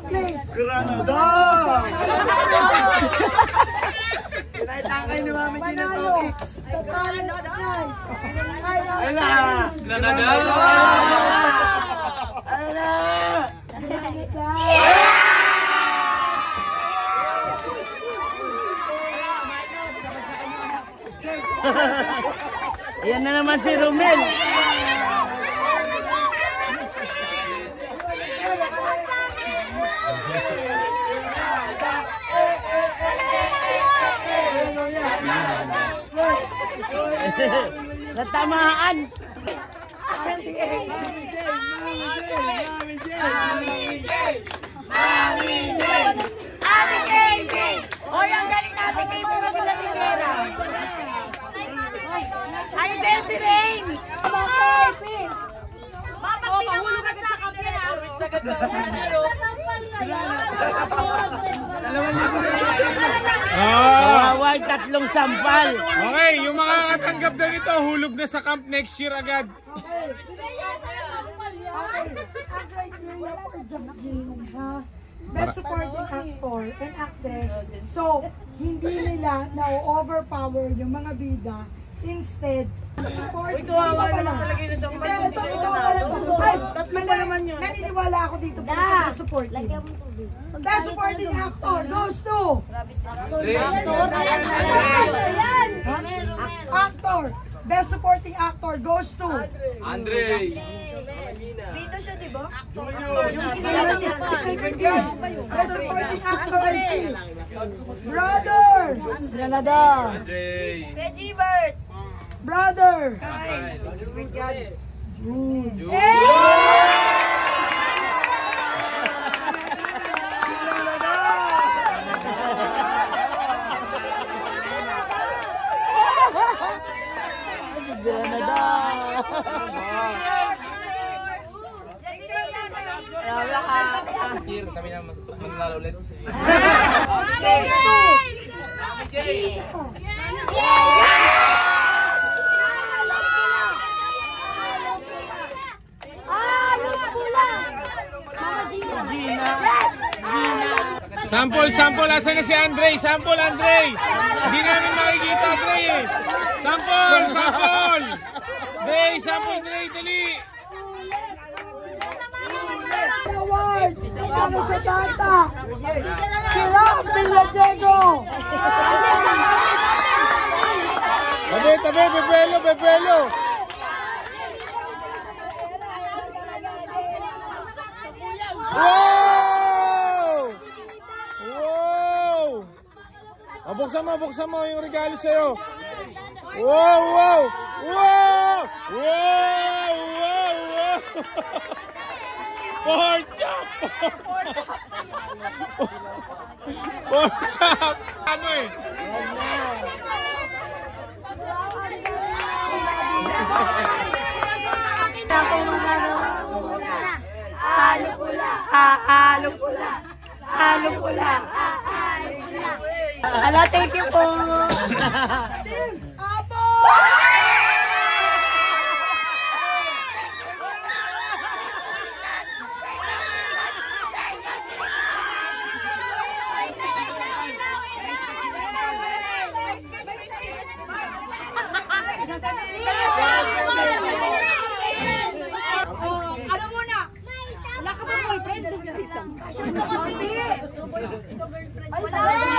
Last place. Granada! Kinaitan kayo ni Mami Gina Tokix. Sa talent night. Ayun na! Granada! Ayun na! Ayan na naman si Romel. Natamaan. Mami J! Ate KJ! Hoy, ang galing natin kay mga Bilasinera. Ay, Desi Rain! Pag pinangagat sa akin din Wag tatlong sampal. Okay, yung mga katanggap daw nito, hulog na sa camp next year agad. Ang criteria for judging, ha? Best supporting actor and actress. So, hindi nila na-overpower yung mga bida. Instead, supporting. Kawawa naman talaga yung isang Ito, ay, tatlo pa naman yun. Naniniwala ako dito sa best supporting. Best supporting actor goes to actor. Best supporting actor goes to Andre! Dito siya, di ba? Best supporting actor ay si Brother. Granada. Andre! Veggie Bird. Brother. Sir, kami na manlalo ulit. Sample, asan na si Andre? Sample, Andre! Hindi namin makikita, Andre eh! Sample! Andre, dali! Award. Sana sa tata. Si Rob Villajego. Tabi, bebelo! Wow! Buksan mo yung regalo sa'yo. Wow! Pork chop! Ano eh? Halo pula. Ala, thank you po. Apo! Ano muna? Wala ka ba boyfriend? Wala.